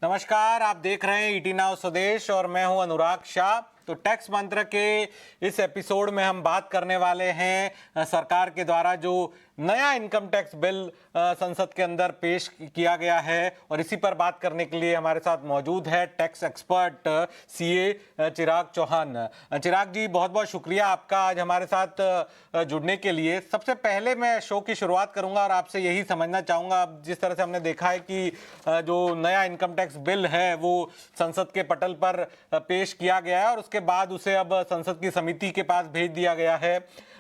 नमस्कार, आप देख रहे हैं ईटी नाउ स्वदेश और मैं हूं अनुराग शाह। तो टैक्स मंत्र के इस एपिसोड में हम बात करने वाले हैं सरकार के द्वारा जो नया इनकम टैक्स बिल संसद के अंदर पेश किया गया है, और इसी पर बात करने के लिए हमारे साथ मौजूद है टैक्स एक्सपर्ट सीए चिराग चौहान। चिराग जी, बहुत बहुत शुक्रिया आपका आज हमारे साथ जुड़ने के लिए। सबसे पहले मैं शो की शुरुआत करूंगा और आपसे यही समझना चाहूंगा, अब जिस तरह से हमने देखा है कि जो नया इनकम टैक्स बिल है वो संसद के पटल पर पेश किया गया है और उसके बाद उसे अब संसद की समिति के पास भेज दिया गया है,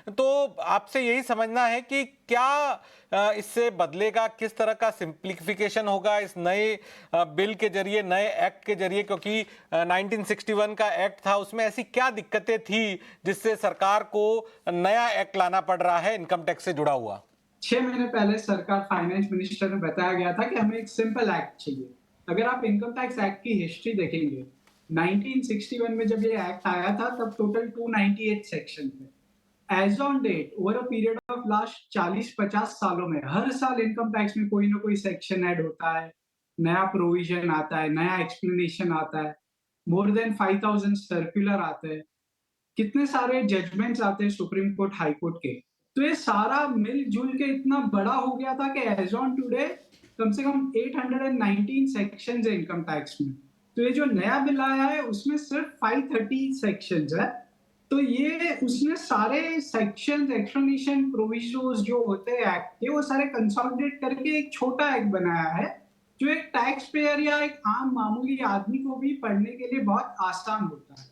तो आपसे यही समझना है कि क्या इससे बदलेगा, किस तरह का सिंप्लीफिकेशन होगा इस नए बिल के जरिए, नए एक्ट के जरिए, क्योंकि 1961 का एक्ट था, उसमें ऐसी क्या दिक्कतें थी जिससे सरकार को नया एक्ट लाना पड़ रहा है इनकम टैक्स से जुड़ा हुआ। 6 महीने पहले सरकार फाइनेंस मिनिस्टर ने बताया गया था कि हमें एक सिंपल एक्ट चाहिए। अगर आप इनकम टैक्स एक्ट की हिस्ट्री देखेंगे, 1961 में जब ये एक्ट आया था तब टोटल 298 सेक्शन थे। As on date over a period of last 40-50 सालों में हर साल इनकम टैक्स में कोई ना कोई सेक्शन ऐड होता है, नया प्रोविजन आता है, नया एक्सप्लेनेशन आता है, मोर देन 5000 सर्कुलर आते हैं, कितने सारे जजमेंट्स आते हैं सुप्रीम कोर्ट, हाई कोर्ट के। तो ये सारा मिलजुल के इतना बड़ा हो गया था कि एज ऑन टुडे कम से कम 819 सेक्शंस है इनकम टैक्स में। तो ये जो नया बिल आया है उसमें सिर्फ 530 सेक्शंस है। तो ये उसने सारे सेक्शंस, एक्सप्लेनेशन, प्रोविजोस जो होते हैं एक्ट के, वो सारे कंसोलिडेट करके एक छोटा एक्ट बनाया है जो एक टैक्स पेयर या एक आम मामूली आदमी को भी पढ़ने के लिए बहुत आसान होता है।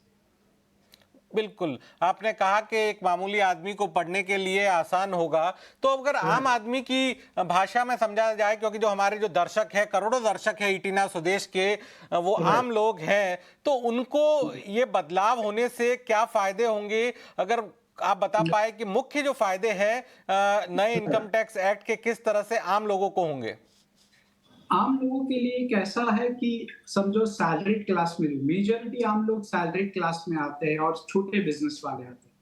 बिल्कुल, आपने कहा कि एक मामूली आदमी को पढ़ने के लिए आसान होगा, तो अगर आम आदमी की भाषा में समझा जाए, क्योंकि जो हमारे जो दर्शक हैं, करोड़ों दर्शक हैं ईटी नाउ स्वदेश के, वो आम लोग हैं, तो उनको ये बदलाव होने से क्या फायदे होंगे? अगर आप बता पाए कि मुख्य जो फायदे हैं नए इनकम टैक्स एक्ट के, किस तरह से आम लोगों को होंगे? आम लोगों के लिए कैसा है कि समझो सैलरीड क्लास में, मेजॉरिटी आम लोग सैलरीड क्लास में आते हैं और छोटे बिजनेस वाले आते हैं,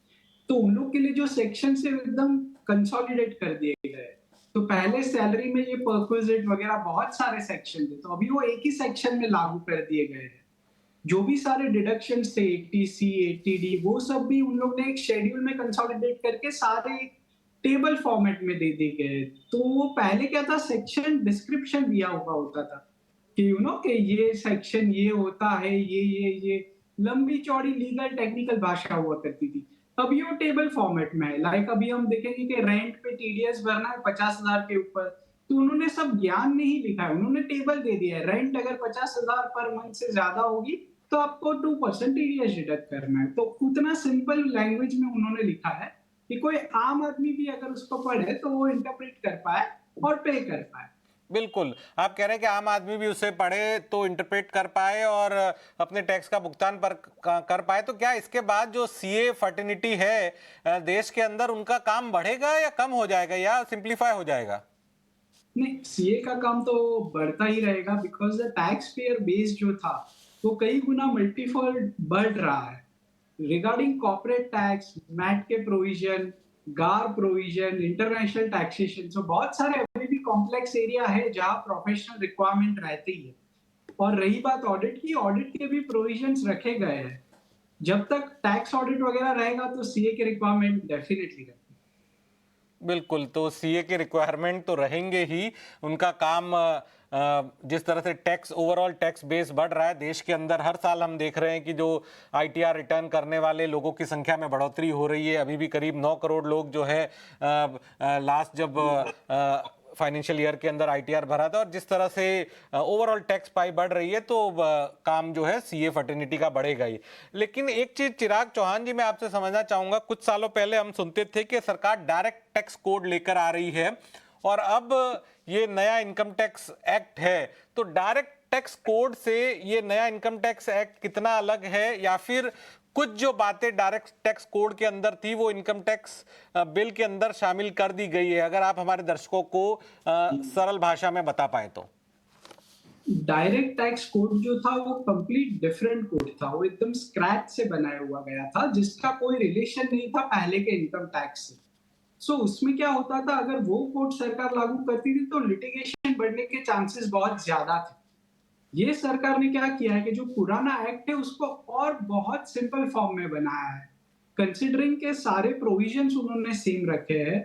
तो उन लोग के लिए जो सेक्शन से एकदम कंसोलिडेट कर दिए गए। तो पहले सैलरी में ये परक्विजिट वगैरह बहुत सारे सेक्शन थे, तो अभी वो एक ही सेक्शन में लागू कर दिए गए हैं। जो भी सारे डिडक्शन थे, 80C 80D, वो सब भी उन लोग ने एक शेड्यूल में कंसोलिडेट करके सारे टेबल फॉर्मेट में दे दिए गए। तो वो पहले क्या था, सेक्शन डिस्क्रिप्शन दिया हुआ होता था कि कि ये सेक्शन ये होता है, ये लंबी चौड़ी लीगल टेक्निकल भाषा हुआ करती थी। अभी वो टेबल फॉर्मेट में है। लाइक अभी हम देखेंगे कि रेंट पे टीडीएस भरना है 50,000 के ऊपर, तो उन्होंने सब ज्ञान नहीं लिखा है, उन्होंने टेबल दे दिया है। रेंट अगर 50,000 पर मंथ से ज्यादा होगी तो आपको 2% टीडीएस डिडक्ट करना है। तो उतना सिंपल लैंग्वेज में उन्होंने लिखा है कि कोई आम आदमी भी अगर उसको पढ़े तो वो इंटरप्रेट कर पाए और पे कर पाए। बिल्कुल, आप कह रहे हैं कि आम आदमी भी उसे पढ़े तो इंटरप्रेट कर पाए और अपने टैक्स का भुगतान कर पाए। तो क्या इसके बाद जो सीए फर्टिनिटी है देश के अंदर, उनका काम बढ़ेगा या कम हो जाएगा या सिंप्लीफाई हो जाएगा? नहीं, सीए का काम तो बढ़ता ही रहेगा, because the tax payer base जो था वो कई गुना मल्टीफोल्ड बढ़ रहा है। रिगार्डिंग कॉर्पोरेट टैक्स, मैट के प्रोविजन, गार प्रोविजन, इंटरनेशनल टैक्सेशन, सो बहुत सारे अभी भी कॉम्प्लेक्स एरिया है जहां प्रोफेशनल रिक्वायरमेंट रहती है। और रही बात ऑडिट की, ऑडिट के भी प्रोविजंस रखे गए हैं। जब तक टैक्स ऑडिट वगैरह रहेगा तो सीए के रिक्वायरमेंट डेफिनेटली रहेगी। बिल्कुल, तो सीए के रिक्वायरमेंट तो रहेंगे ही। उनका काम जिस तरह से टैक्स, ओवरऑल टैक्स बेस बढ़ रहा है देश के अंदर, हर साल हम देख रहे हैं कि जो आईटीआर रिटर्न करने वाले लोगों की संख्या में बढ़ोतरी हो रही है। अभी भी करीब 9 करोड़ लोग जो है लास्ट जब फाइनेंशियल ईयर के अंदर आईटीआर भरा था, और जिस तरह से ओवरऑल टैक्स पाई बढ़ रही है, तो काम जो है सीए फर्टिनिटी का बढ़ेगा ही। लेकिन एक चीज चिराग चौहान जी, मैं आपसे समझना चाहूंगा, कुछ सालों पहले हम सुनते थे कि सरकार डायरेक्ट टैक्स कोड लेकर आ रही है, और अब ये नया इनकम टैक्स एक्ट है, तो डायरेक्ट टैक्स कोड से ये नया इनकम टैक्स एक्ट कितना अलग है, या फिर कुछ जो बातें डायरेक्ट टैक्स कोड के अंदर थी वो इनकम टैक्स बिल के अंदर शामिल कर दी गई है? अगर आप हमारे दर्शकों को सरल भाषा में बता पाए तो। डायरेक्ट टैक्स कोड जो था वो कंप्लीट डिफरेंट कोड था। वो एकदम स्क्रैच से बनाया हुआ गया था, जिसका कोई रिलेशन नहीं था पहले के इनकम टैक्स से। सो उसमें क्या होता था, अगर वो कोड सरकार लागू करती थी तो लिटिगेशन बढ़ने के चांसेस बहुत ज्यादा थे। ये सरकार ने क्या किया है कि जो पुराना एक्ट है उसको और बहुत सिंपल फॉर्म में बनाया है। कंसीडरिंग के सारे प्रोविजंस उन्होंने सेम रखे हैं,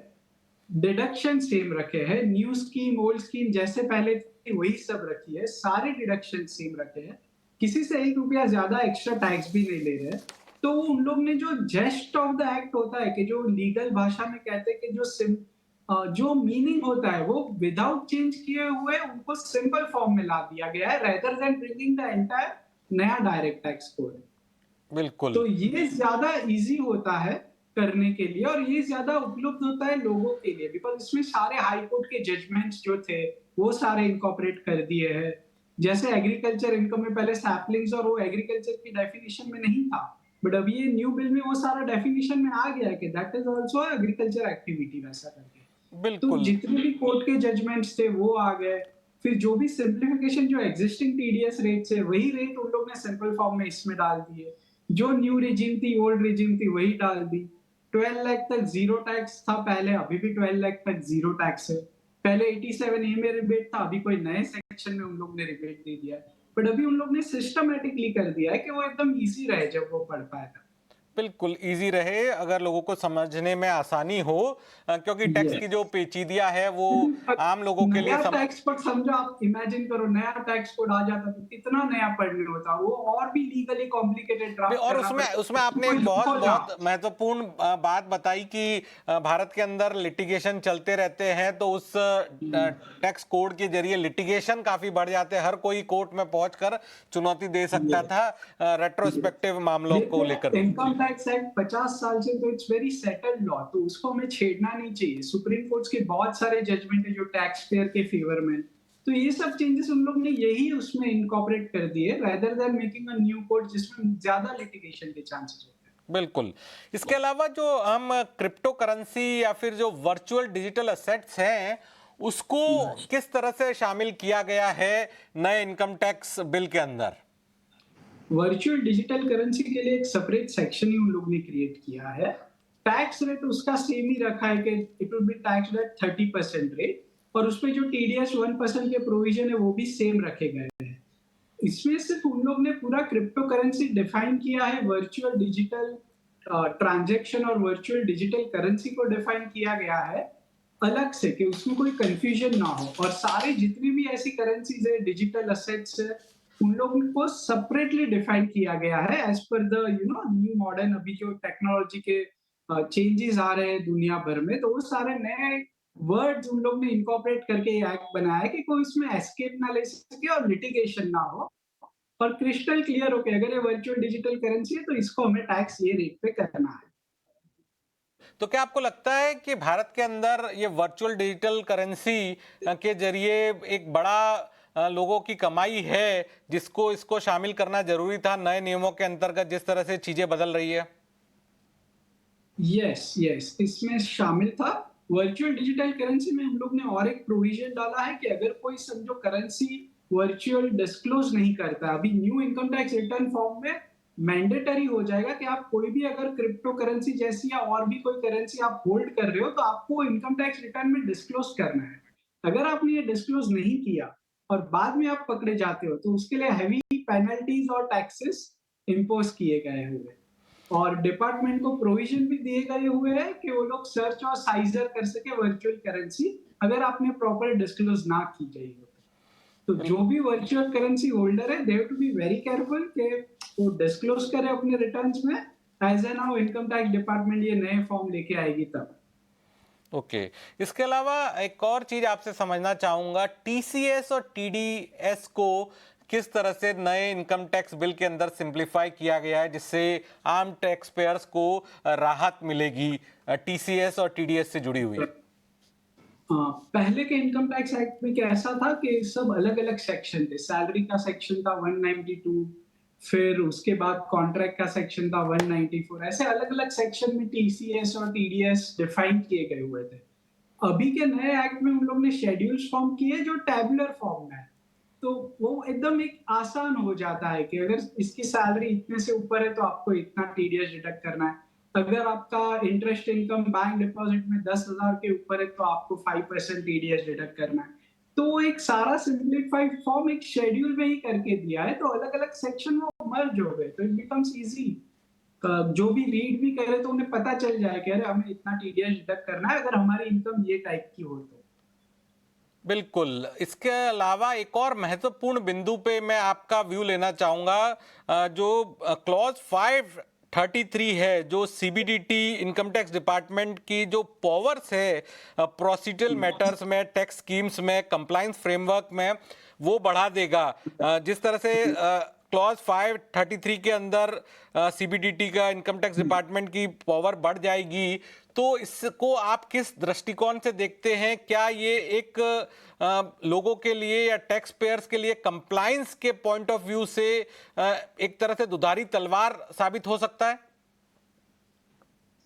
डिडक्शन सेम रखे हैं, न्यू स्कीम, ओल्ड स्कीम जैसे पहले थी वही सब रखी है, सारे डिडक्शन सेम रखे हैं। किसी से 1 रुपया ज़्यादा एक्स्ट्रा टैक्स भी नहीं ले रहे हैं। तो उन लोग ने जो जेस्ट ऑफ द एक्ट होता है कि जो लीगल भाषा में कहते हैं कि जो मीनिंग होता है वो विदाउट चेंज किए हुए उनको सिंपल फॉर्म में ला दिया गया है rather than bringing the entire नया डायरेक्ट टैक्स कोड। बिल्कुल। तो ये ज्यादा इजी होता है करने के लिए और ये ज्यादा उपलब्ध होता है लोगों के लिए बिकॉज इसमें सारे हाई कोर्ट के जजमेंट्स जो थे वो सारे इनकॉर्पोरेट कर दिए हैं। जैसे एग्रीकल्चर इनकम में पहले सैपलिंग्स और वो एग्रीकल्चर की डेफिनेशन में नहीं था, बट अभी ये न्यू बिल में वो सारा डेफिनेशन में आ गया है कि that is also agriculture activity वैसा करके। तो बिल्कुल। जितने भी कोर्ट के जजमेंट्स थे वो आ गए। फिर जो भी सिंप्लीफिकेशन जो एग्जिस्टिंग टीडीएस रेट्स है वही रेट उन लोग ने सिंपल फॉर्म में इसमें डाल दिए। जो न्यू रिजीम थी, ओल्ड रिजीम थी, वही डाल दी। 12 लाख तक जीरो टैक्स था पहले, अभी भी 12 लाख तक जीरो टैक्स है। पहले 87 ए में रिबेट था, अभी कोई नए सेक्शन में उन लोग ने रिबेट दे दिया है। बट अभी उन लोग ने सिस्टमैटिकली कर दिया है कि वो एकदम इजी रहे जब वो पढ़ पाए। बिल्कुल इजी रहे, अगर लोगों को समझने में आसानी हो, क्योंकि टैक्स की यस। जो पेचीदियां है वो आम लोगों के लिए नया टैक्स कोड समझो, आप इमेजिन करो नया टैक्स कोड आ जाता तो कितना नया पढ़ने होता, वो और भी लीगली कॉम्प्लिकेटेड ड्राफ्ट और करना उसमें पड़ता, उसमें आपने कोई एक बहुत रुको बहुत जाओ। महत्वपूर्ण बात बताई कि भारत के अंदर लिटिगेशन चलते रहते हैं, तो उस टैक्स कोड के जरिए लिटिगेशन काफी बढ़ जाते हैं, हर कोई कोर्ट में पहुंचकर चुनौती दे सकता ये था रेट्रोस्पेक्टिव मामलों को देखो, लेकर भी। इनकम टैक्स एक्ट 50 साल से तो इट्स वेरी सेटल्ड लॉ, तो उसको हमें छेड़ना नहीं चाहिए। सुप्रीम कोर्ट के बहुत सारे जजमेंट है जो टैक्स पेयर के फेवर में, तो ये सब चेंजेस उन लोग ने यही उसमें इनकॉर्पोरेट कर दिए rather than making a new code जिसमें ज्यादा लिटिगेशन के चांसेस होते हैं। बिल्कुल। इसके अलावा जो हम क्रिप्टो करेंसी या फिर जो वर्चुअल डिजिटल असेट्स हैं, उसको किस तरह से शामिल किया गया है नए इनकम टैक्स बिल के अंदर? वर्चुअल डिजिटल करेंसी के लिए एक सेपरेट सेक्शन ही उन लोग ने क्रिएट किया है। टैक्स रेट उसका सेम ही रखा है कि it will be taxed eight 30% rate, और उसमें जो टीडीएस 1% के प्रोविजन है वो भी सेम रखे गए हैं। इसमें सिर्फ उन लोग ने पूरा क्रिप्टो करेंसी डिफाइन किया है, वर्चुअल डिजिटल ट्रांजैक्शन और वर्चुअल डिजिटल करेंसी को डिफाइन किया गया है अलग से कि उसमें कोई कंफ्यूजन ना हो, और सारे जितनी भी ऐसी करेंसीज है, डिजिटल असेट्स है, उन लोगों को सेपरेटली डिफाइन किया गया है as per the new modern अभी जो टेक्नोलॉजी के चेंजेस आ रहे हैं दुनिया भर में, तो वो सारे नए वर्ड्स उन लोग ने इनकॉर्पोरेट करके ये एक्ट बनाया है कि कोई इसमें एस्केप ना ले सके और लिटिगेशन ना हो, और क्रिस्टल क्लियर हो के अगर ये वर्चुअल डिजिटल करेंसी है तो इसको हमें टैक्स ये रेट पे करना है। तो क्या आपको लगता है कि भारत के अंदर ये वर्चुअल डिजिटल करेंसी के जरिए एक बड़ा लोगों की कमाई है, जिसको इसको शामिल करना जरूरी था नए नियमों के अंतर्गत जिस तरह से चीजें बदल रही है? यस, यस, इसमें शामिल था। वर्चुअल डिजिटल करेंसी में हम लोग ने और एक प्रोविजन डाला है कि अगर कोई समझो करेंसी वर्चुअल डिस्क्लोज नहीं करता, अभी new income tax return form में मैंडेटरी हो जाएगा कि आप कोई भी अगर क्रिप्टो करेंसी जैसी या और भी कोई करेंसी आप होल्ड कर रहे हो तो आपको इनकम टैक्स रिटर्न में डिस्क्लोज करना है। अगर आपने ये डिस्क्लोज नहीं किया और बाद में आप पकड़े जाते हो तो उसके लिए हैवी पेनल्टीज और टैक्सेस इंपोज किए गए हुए हैं। और डिपार्टमेंट को प्रोविजन भी दिए गए हुए हैं कि वो लोग सर्च और साइजर कर सके वर्चुअल करेंसी अगर आपने प्रॉपर डिस्क्लोज ना की गई हो। तो जो भी वर्चुअल करेंसी होल्डर है they have to be very careful कि वो डिस्क्लोज करे अपने रिटर्न्स में, as and now income tax department ये नए फॉर्म लेके आएगी तब। ओके। इसके अलावा एक और चीज आपसे समझना चाहूंगा, टीसीएस और टीडीएस को किस तरह से नए इनकम टैक्स बिल के अंदर सिंप्लीफाई किया गया है जिससे आम टैक्स पेयर्स को राहत मिलेगी टीसीएस और टीडीएस से जुड़ी हुई? पहले के इनकम टैक्स एक्ट में कैसा था कि सब अलग-अलग सेक्शन थे। सैलरी का सेक्शन था 192, फिर उसके बाद कॉन्ट्रैक्ट का सेक्शन था 194, ऐसे अलग-अलग सेक्शन में टीसीएस और टीडीएस डिफाइन किए गए हुए थे। अभी के नए एक्ट में उन लोग ने शेड्यूल्स फॉर्म किए जो टैबुलर फॉर्म में है। तो वो एकदम एक आसान हो जाता है कि अगर इसकी सैलरी इतने से ऊपर है तो आपको इतना टीडीएस डिडक्ट करना है। अगर आपका इंटरेस्ट इनकम बैंक डिपॉजिट में 10,000 के ऊपर है तो आपको 5% टीडीएस डिडक्ट करना है। तो एक सारा सिंप्लीफाइड फॉर्म एक शेड्यूल में ही करके दिया है, तो अलग-अलग सेक्शन वो मर्ज हो गए, तो इट बिकम्स ईज़ी। जो भी रीड भी करे तो उन्हें पता चल जाए कि अरे हमें इतना टीडीएस डिडक्ट करना है अगर हमारी इनकम ये टाइप की हो तो। बिल्कुल। इसके अलावा एक और महत्वपूर्ण बिंदु पे मैं आपका व्यू लेना चाहूँगा। जो क्लॉज़ 533 है, जो सीबीडीटी इनकम टैक्स डिपार्टमेंट की जो पावर्स है प्रोसीजरल मैटर्स में, टैक्स स्कीम्स में, कंप्लायंस फ्रेमवर्क में, वो बढ़ा देगा। जिस तरह से क्लॉज 533 के अंदर सीबीडीटी का इनकम टैक्स डिपार्टमेंट की पावर बढ़ जाएगी, तो इसको आप किस दृष्टिकोण से देखते हैं? क्या ये एक लोगों के लिए या टैक्स पेयर्स के लिए कंप्लायंस के पॉइंट ऑफ व्यू से एक तरह से दुधारी तलवार साबित हो सकता है?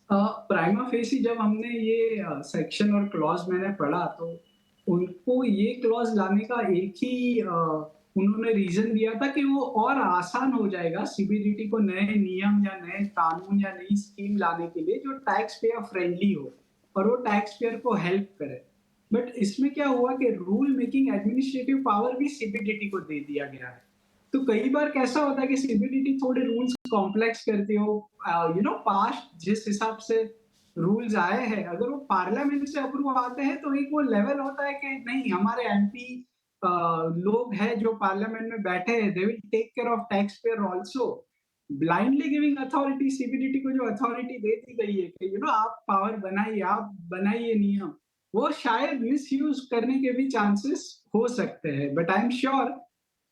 प्राइमा फेसी जब हमने ये सेक्शन और क्लॉज मैंने पढ़ा तो उनको ये क्लॉज लाने का एक ही उन्होंने रीजन दिया था कि वो और आसान हो जाएगा सीबीडीटी को नए नियम या नए कानून या नई स्कीम लाने के लिए जो टैक्स पेयर फ्रेंडली हो और वो टैक्स पेयर को हेल्प करे। बट इसमें क्या हुआ कि रूल मेकिंग एडमिनिस्ट्रेटिव पावर भी सीबीडीटी को दे दिया गया है। तो कई बार कैसा होता है कि सीबीडीटी थोड़े रूल्स कॉम्प्लेक्स करती हो, पास्ट जिस हिसाब से रूल्स आए हैं अगर वो पार्लियामेंट से अप्रूव आते हैं तो एक वो लेवल होता है कि नहीं हमारे एमपी लोग हैं जो पार्लियामेंट में बैठे हैं, they will take care of tax payer also. Blindly giving authority, CBDT को जो अथॉरिटी दे दी गई है कि आप पावर बनाइए, आप बनाइए नियम, वो शायद मिसयूज करने के भी चांसेस हो सकते हैं। बट आई एम श्योर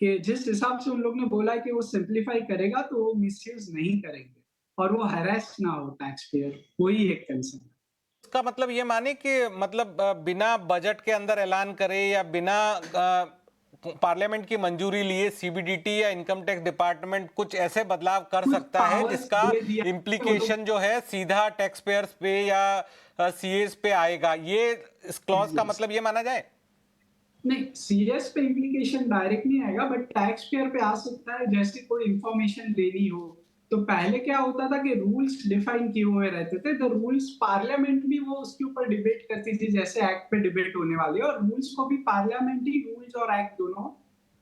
कि जिस हिसाब से उन लोग ने बोला है कि वो सिंप्लीफाई करेगा तो वो मिसयूज नहीं करेंगे और वो हैरेस ना हो टैक्स पेयर, वही एक कंसर्न है। इसका मतलब ये माने कि मतलब बिना बजट के अंदर ऐलान करे या बिना पार्लियामेंट की मंजूरी लिए सीबीडीटी या इनकम टैक्स डिपार्टमेंट कुछ ऐसे बदलाव कर कुछ सकता है पावर्स जिसका दे दिया तो लोग इम्प्लीकेशन जो है सीधा टैक्स पेयर्स पे या सीएस पे आएगा। ये इस क्लॉज का yes। मतलब ये माना जाए? नहीं, सीएस पे इम्प्लीकेशन डायरेक्ट नहीं आएगा बट टैक्स पेयर पे आ सकता है। जैसे कोई इंफॉर्मेशन लेनी हो तो पहले क्या होता था कि रूल्स डिफाइन किए हुए रहते थे, तो रूल्स पार्लियामेंट भी वो उसके ऊपर डिबेट करती थी जैसे एक्ट पे डिबेट होने वाली है, और रूल्स को भी पार्लियामेंट ही रूल्स और एक्ट दोनों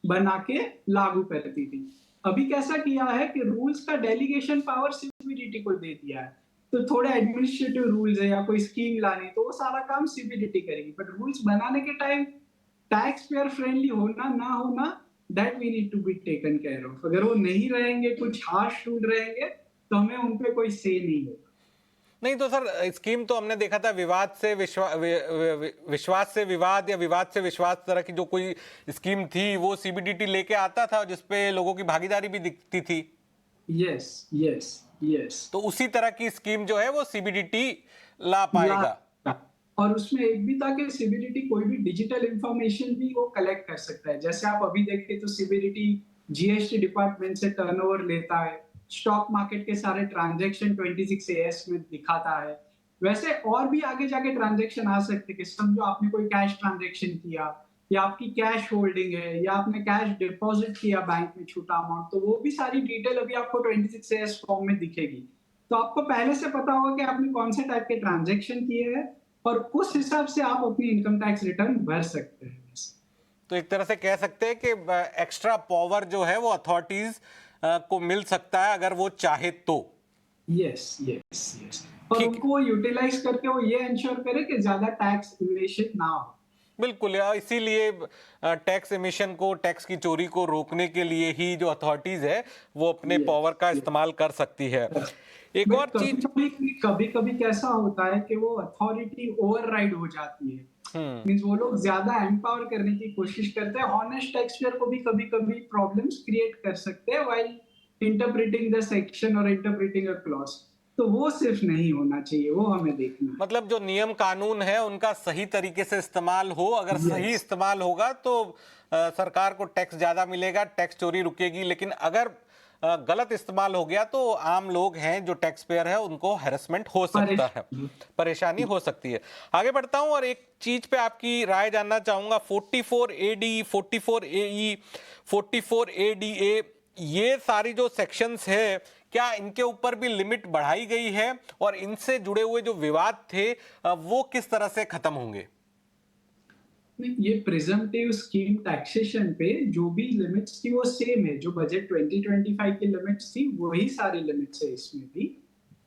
बना के लागू करती थी। अभी कैसा किया है कि रूल्स का डेलीगेशन पावर सीबीडीटी को दे दिया है, तो थोड़े एडमिनिस्ट्रेटिव रूल्स है या कोई स्कीम लानी तो वो सारा काम सीबीडीटी करेगी, बट रूल्स बनाने के टाइम टैक्स पेयर फ्रेंडली होना ना होना, that we need to be taken care of. अगर वो नहीं रहेंगे, कुछ हार्श रूल रहेंगे तो हमें उन पे कोई से नहीं होगा। नहीं तो सर, स्कीम तो हमने देखा था विवाद से विश्वास से विवाद या विवाद से विश्वास तरह की जो कोई स्कीम थी वो सीबीडीटी लेके आता था जिसपे लोगों की भागीदारी भी दिखती थी। Yes, yes, yes. तो उसी तरह की स्कीम जो है वो सीबीडीटी ला पाएगा। और उसमें एक भी था कि सीबीडीटी कोई भी डिजिटल इंफॉर्मेशन भी वो कलेक्ट कर सकता है। जैसे आप अभी देखते तो सीबीडीटी जीएसटी डिपार्टमेंट से टर्नओवर लेता है, स्टॉक मार्केट के सारे ट्रांजैक्शन 26 एएस में दिखाता है। वैसे और भी आगे जाके ट्रांजैक्शन आ सकते हैं कि समझो आपने कोई कैश ट्रांजैक्शन किया या आपकी कैश होल्डिंग है या आपने कैश डिपॉजिट किया बैंक में छोटा अमाउंट, तो वो भी सारी डिटेल अभी आपको 26 एएस फॉर्म में दिखेगी। तो आपको पहले से पता होगा कि आपने कौन से टाइप के ट्रांजैक्शन किए हैं और उस हिसाब से आप अपनी इनकम टैक्स रिटर्न भर सकते हैं। तो एक तरह से कह सकते हैं कि एक्स्ट्रा पावर जो है वो अथॉरिटीज को मिल सकता है अगर वो चाहे तो। Yes, yes, yes. और ठीक, उनको यूटिलाइज करके वो ये इंश्योर करे कि ज्यादा टैक्स इवेशन ना हो। बिल्कुल यार, इसीलिए टैक्स एमिशन को, टैक्स की चोरी को रोकने के लिए ही जो अथॉरिटीज है वो अपने यस, पावर का यस। इस्तेमाल कर सकती है। एक बट और कभी चीज। कभी कभी कभी कैसा होता है कि वो अथॉरिटी ओवरराइड हो जाती है। हम्म। मींस वो लोग ज्यादा एम्पावर करने की कोशिश करते हैं। ऑनेस्ट टैक्स पेयर को भी कभी कभी प्रॉब्लम्स क्रिएट कर सकते हैं व्हाइल इंटरप्रेटिंग द सेक्शन और इंटरप्रेटिंग अ क्लॉज। तो वो सिर्फ नहीं होना चाहिए, वो हमें देखना है। मतलब जो नियम कानून है उनका सही तरीके से इस्तेमाल हो, अगर सही यस। इस्तेमाल होगा तो सरकार को टैक्स ज्यादा मिलेगा, टैक्स चोरी रुकेगी। लेकिन अगर गलत इस्तेमाल हो गया तो आम लोग हैं जो टैक्स पेयर है उनको हैरेसमेंट हो सकता है, परेशानी। परेशानी हो सकती है। आगे बढ़ता हूं और एक चीज पे आपकी राय जानना चाहूंगा। 44 एडी, 44 एई, 44 एडीए, ये सारी जो सेक्शंस है, क्या इनके ऊपर भी लिमिट बढ़ाई गई है और इनसे जुड़े हुए जो विवाद थे वो किस तरह से खत्म होंगे? ये प्रिजम्पटिव स्कीम टैक्सेशन पे जो भी लिमिट्स थी वो सेम है, जो बजट 2025 की लिमिट्स थी वही सारी लिमिट्स है इसमें भी।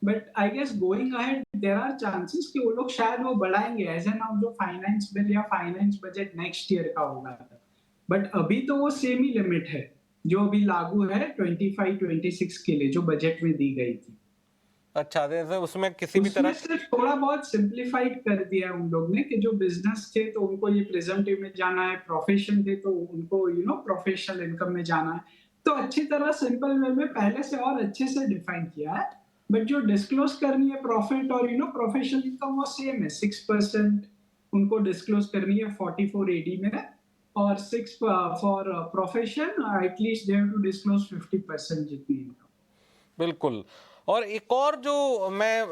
But I guess going ahead there are chances कि वो लोग शायद वो बढ़ाएंगे एज एन जो फाइनेंस बिल या फाइनेंस बजट नेक्स्ट ईयर का होगा। बट अभी तो वो सेम ही लिमिट है जो अभी लागू है 25-26 के लिए, जो बजट में दी गई थी। अच्छा, जैसे उसमें किसी भी उसमें तरह सिर्फ थोड़ा बहुत सिंप्लीफाइड कर दिया है उन लोग ने कि जो बिजनेस थे तो उनको ये प्रिजम्पटिव में जाना है, प्रोफेशन थे तो उनको प्रोफेशनल इनकम में जाना है। तो अच्छी तरह सिंपल वे में पहले से और अच्छे से डिफाइन किया है। बट जो डिस्क्लोज करनी है प्रॉफिट और प्रोफेशनल इनकम वो सेम है, 6% उनको डिस्क्लोज करनी है 44 एडी में, और 6 for profession at least they have to disclose 50% जितनी इनकम। बिल्कुल। और एक और जो मैं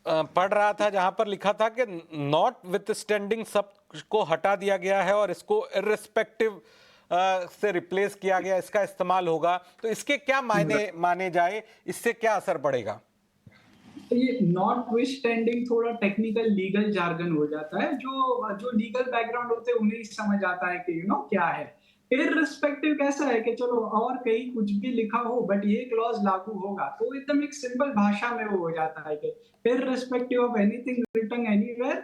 पढ़ रहा था जहां पर लिखा था कि नॉट विथ स्टैंडिंग सब को हटा दिया गया है और इसको इर्रिस्पेक्टिव से रिप्लेस किया गया, इसका इस्तेमाल होगा। तो इसके क्या मायने माने जाए, इससे क्या असर पड़ेगा? तो ये नॉट विथस्टैंडिंग थोड़ा टेक्निकल लीगल जार्गन हो जाता है, जो जो लीगल बैकग्राउंड होते हैं उन्हें समझ आता है कि क्या है। इररिस्पेक्टिव कैसा है कि चलो और कहीं कुछ भी लिखा हो बट ये क्लॉज लागू होगा, तो एकदम एक सिंपल भाषा में वो हो जाता है कि irrespective of anything written anywhere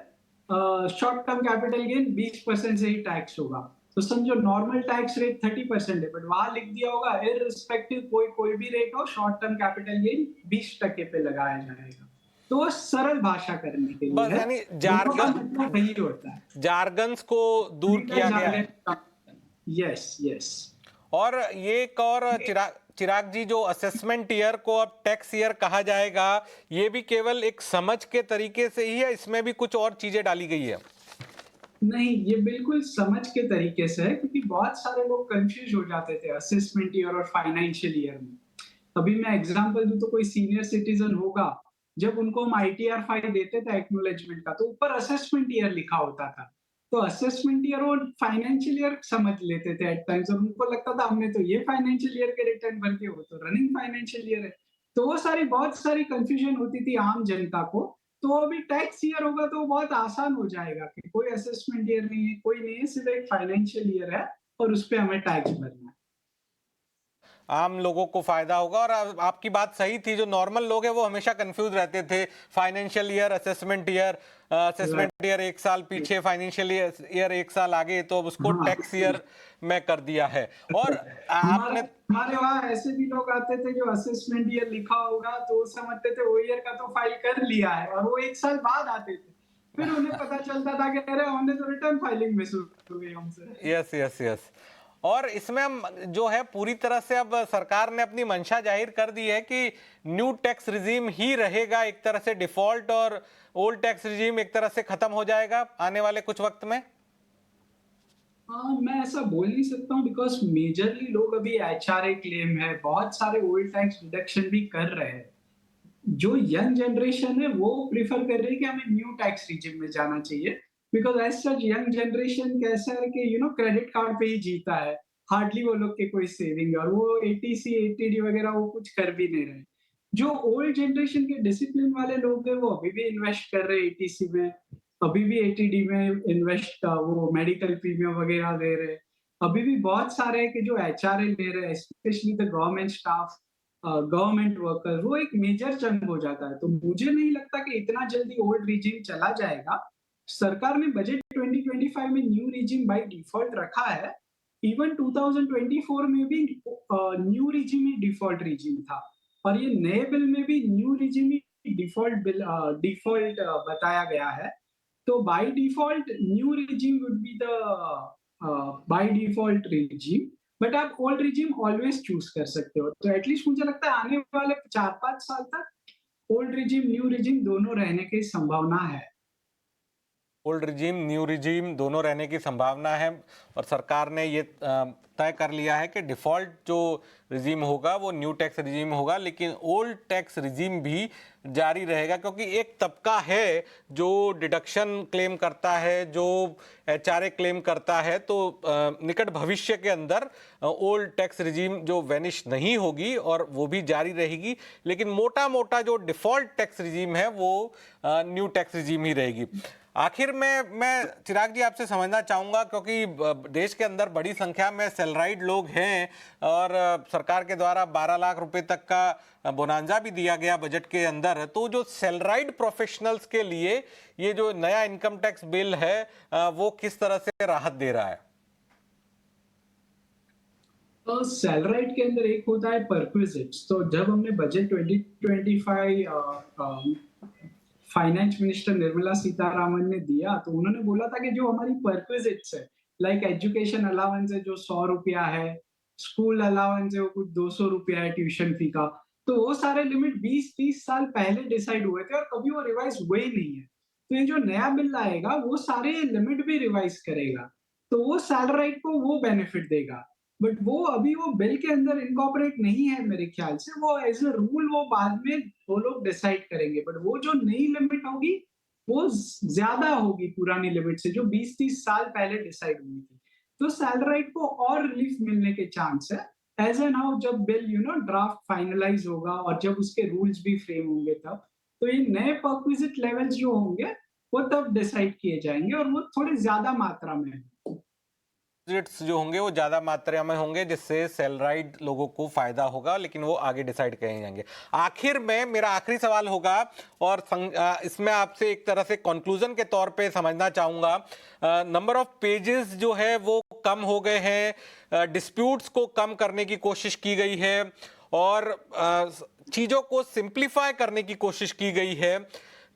short term capital gain 20% से ही टैक्स होगा। तो समझो नॉर्मल टैक्स रेट 30% है, बट वहां लिख दिया होगा इररिस्पेक्टिव कोई कोई भी रेट हो, शॉर्ट टर्म कैपिटल गेन 20% पे लगाया जाएगा। तो वो सरल भाषा करने के लिए बस है, यानी दोनों का मतलब वही होता है। जार्गन्स को दूर किया गया है। Yes yes. और ये एक और चिराग चिराग जी, जो असेसमेंट ईयर को अब टैक्स ईयर कहा जाएगा, ये भी केवल एक समझ के तरीके से ही है, इसमें भी कुछ और चीजें डाली गई है? नहीं, ये बिल्कुल समझ के तरीके से है, क्योंकि बहुत सारे लोग कंफ्यूज हो जाते थे असेसमेंट ईयर और फाइनेंशियल ईयर में। अभी मैं एग्जांपल दूं तो कोई सीनियर सिटीजन होगा, जब उनको हम आईटीआर फाइल देते थे एक्नॉलेजमेंट का, तो ऊपर असेसमेंट ईयर लिखा होता था। तो असेसमेंट ईयर और फाइनेंशियल ईयर समझ लेते थे एट टाइम्स, और उनको लगता था हमने तो ये फाइनेंशियल ईयर के रिटर्न भर के, वो तो रनिंग फाइनेंशियल ईयर है। तो वो सारी बहुत सारी कंफ्यूजन होती थी आम जनता को। तो अभी टैक्स ईयर होगा तो बहुत आसान हो जाएगा कि कोई असेसमेंट ईयर नहीं है, कोई नहीं है, सिर्फ एक फाइनेंशियल ईयर है और उस पर हमें टैक्स भरना है। आम लोगों को फायदा होगा। और आपकी बात सही थी, जो नॉर्मल लोग हैं वो हमेशा कंफ्यूज रहते थे, financial year, assessment year. Assessment year एक साल पीछे, फाइनेंशियल ईयर एक साल आगे, तो अब उसको हाँ, टैक्स ईयर में कर दिया है। और हमारे आपने हमारे वहाँ ऐसे भी लोग आते थे जो असेसमेंट ईयर लिखा होगा तो वो समझते थे वो ईयर का तो फाइल कर लिया है, और वो एक साल बाद आते थे। फिर उन्हें पता चलता था कि अरे हमने तो रिटर्न फाइलिंग मिस हो गई हमसे। Yes yes yes. और इसमें हम जो है पूरी तरह से अब सरकार ने अपनी मंशा जाहिर कर दी है कि न्यू टैक्स रिजीम ही रहेगा एक तरह से डिफॉल्ट, और ओल्ड टैक्स रिजीम एक तरह से खत्म हो जाएगा आने वाले कुछ वक्त में। हाँ, मैं ऐसा बोल नहीं सकता हूँ, बिकॉज मेजरली लोग अभी एचआरए क्लेम है, बहुत सारे ओल्ड टैक्स डिडक्शन भी कर रहे हैं। जो यंग जनरेशन है वो प्रिफर कर रही है कि हमें न्यू टैक्स रिजिम में जाना चाहिए, because as such young generation कैसा है कि क्रेडिट कार्ड पे ही जीता है। हार्डली वो लोग के कोई सेविंग है, और वो एटीसी एटीडी वगैरह वो कुछ कर भी नहीं रहे। जो ओल्ड जनरेशन के डिसिप्लिन वाले लोग हैं वो अभी भी इन्वेस्ट कर रहे हैं एटीसी में, अभी भी एटीडी में इन्वेस्ट, वो मेडिकल प्रीमियम वगैरह दे रहे हैं। अभी भी बहुत सारे हैं कि जो एचआरए ले रहे हैं, specially the government staff, government worker, वो एक मेजर चंक हो जाता है। तो मुझे नहीं लगता कि इतना जल्दी ओल्ड रिजीम चला जाएगा। सरकार ने बजट 2025 में न्यू रिजीम बाय डिफॉल्ट रखा है। इवन 2024 में भी न्यू रिजीम ही डिफॉल्ट रिजीम था, और ये नए बिल में भी न्यू रिजीम ही डिफॉल्ट बिल डिफॉल्ट बताया गया है। तो by default new regime would be the by default regime, but आप ओल्ड रिजीम ऑलवेज चूज कर सकते हो। तो एटलीस्ट मुझे लगता है आने वाले 4-5 साल तक ओल्ड रिजीम न्यू रिजीम दोनों रहने की संभावना है। ओल्ड रिजीम न्यू रिजीम दोनों रहने की संभावना है। और सरकार ने ये तय कर लिया है कि डिफ़ॉल्ट जो रिजीम होगा वो न्यू टैक्स रिजीम होगा, लेकिन ओल्ड टैक्स रिजीम भी जारी रहेगा, क्योंकि एक तबका है जो डिडक्शन क्लेम करता है, जो एचआरए क्लेम करता है। तो निकट भविष्य के अंदर ओल्ड टैक्स रिजीम जो वैनिश नहीं होगी और वो भी जारी रहेगी, लेकिन मोटा मोटा जो डिफ़ॉल्ट टैक्स रिजीम है वो न्यू टैक्स रिजीम ही रहेगी। आखिर में मैं चिराग जी आपसे समझना चाहूंगा, क्योंकि देश के अंदर बड़ी संख्या में सैलराइड लोग हैं और सरकार के द्वारा 12 लाख रुपए तक का बोनांजा भी दिया गया बजट के अंदर, तो जो सैलराइड प्रोफेशनल्स के लिए ये जो नया इनकम टैक्स बिल है वो किस तरह से राहत दे रहा है? तो सैलराइड के अंदर एक होता है परक्विजिट्स। तो जब हमने budget 2025 finance minister Nirmala Sitharaman ने दिया, तो उन्होंने बोला था कि जो हमारी परक्विजिट्स है, लाइक एजुकेशन अलाउंस है जो 100 रुपया है, स्कूल अलाउंस है वो कुछ 200 रुपया है ट्यूशन फी का, तो वो सारे लिमिट 20-30 साल पहले डिसाइड हुए थे और कभी वो रिवाइज हुए ही नहीं है। तो ये जो नया बिल आएगा वो सारे लिमिट भी रिवाइज करेगा, तो वो सैलराइड को वो बेनिफिट देगा। बट वो अभी वो बिल के अंदर इनकॉर्पोरेट नहीं है मेरे ख्याल से। वो एज अ रूल वो बाद में वो लोग डिसाइड करेंगे, बट वो जो नई लिमिट होगी वो ज्यादा होगी पुरानी लिमिट से जो 20-30 साल पहले डिसाइड हुई थी। तो सैलराइड को और रिलीफ मिलने के चांस है एज एन हाउ जब बिल ड्राफ्ट फाइनलाइज होगा और जब उसके रूल्स भी फ्रेम होंगे तब। तो ये नए परक्विजिट लेवल्स जो होंगे वो तब डिसाइड किए जाएंगे और वो थोड़ी ज्यादा मात्रा में है। डिपॉजिट्स जो होंगे वो ज्यादा मात्रा में होंगे, जिससे सैलराइड लोगों को फायदा होगा, लेकिन वो आगे डिसाइड किए जाएंगे। आखिर में मेरा आखिरी सवाल होगा और इसमें आपसे एक तरह से कंक्लूजन के तौर पे समझना चाहूंगा। नंबर ऑफ पेजेस जो है वो कम हो गए हैं, डिस्प्यूट्स को कम करने की कोशिश की गई है और चीजों को सिंप्लीफाई करने की कोशिश की गई है,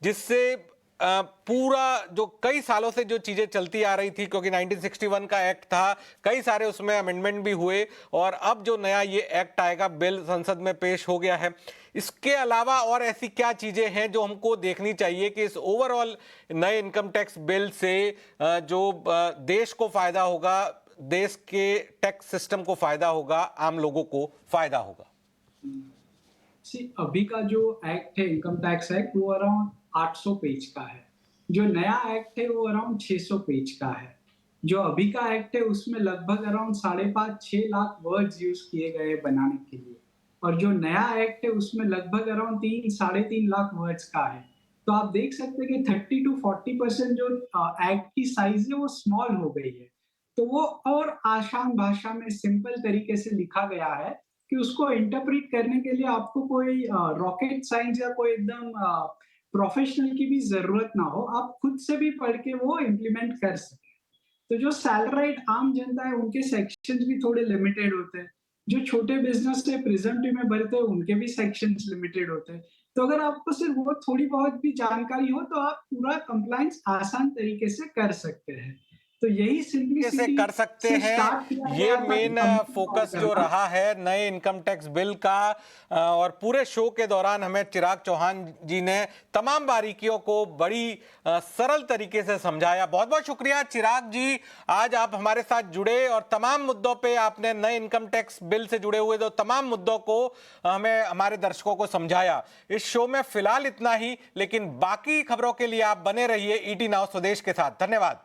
जिससे पूरा जो कई सालों से जो चीजें चलती आ रही थी, क्योंकि 1961 का एक्ट था, कई सारे उसमें अमेंडमेंट भी हुए और अब जो नया ये एक्ट आएगा, बिल संसद में पेश हो गया है। इसके अलावा और ऐसी क्या चीजें हैं जो हमको देखनी चाहिए कि इस ओवरऑल नए इनकम टैक्स बिल से जो देश को फायदा होगा, देश के टैक्स सिस्टम को फायदा होगा, आम लोगों को फायदा होगा? अभी का जो एक्ट है इनकम टैक्स एक्ट वो अराउंड 800 पेज का है। जो नया एक्ट है वो अराउंड 600 पेज का है। जो अभी का एक्ट है उसमें लगभग अराउंड 5.5-6 लाख वर्ड्स यूज किए गए बनाने के लिए, और जो नया एक्ट है उसमें लगभग अराउंड 3-3.5 लाख वर्ड्स का है। तो आप देख सकते हैं कि 30-40% जो एक्ट की साइज है वो स्मॉल हो गई है। तो वो और आसान भाषा में सिंपल तरीके से लिखा गया है कि उसको इंटरप्रेट करने के लिए आपको कोई रॉकेट साइंस या कोई एकदम प्रोफेशनल की भी जरूरत ना हो, आप खुद से भी पढ़ के वो इम्प्लीमेंट कर सके। तो जो सैलराइड आम जनता है उनके सेक्शंस भी थोड़े लिमिटेड होते हैं। जो छोटे बिजनेस से प्रिजम्पटिव में भरते हैं उनके भी सेक्शंस लिमिटेड होते हैं। तो अगर आपको सिर्फ वो थोड़ी बहुत भी जानकारी हो तो आप पूरा कंप्लायंस आसान तरीके से कर सकते हैं। तो यही कैसे सिंपलिसिटी कर सकते से हैं, स्टार्ट किया ये गया था मेन फोकस जो करना। रहा है नए इनकम टैक्स बिल का। और पूरे शो के दौरान हमें चिराग चौहान जी ने तमाम बारीकियों को बड़ी सरल तरीके से समझाया। बहुत बहुत शुक्रिया चिराग जी, आज आप हमारे साथ जुड़े और तमाम मुद्दों पे आपने नए इनकम टैक्स बिल से जुड़े हुए जो तमाम मुद्दों को हमें, हमारे दर्शकों को समझाया। इस शो में फिलहाल इतना ही, लेकिन बाकी खबरों के लिए आप बने रहिए ईटी नाउ स्वदेश के साथ। धन्यवाद।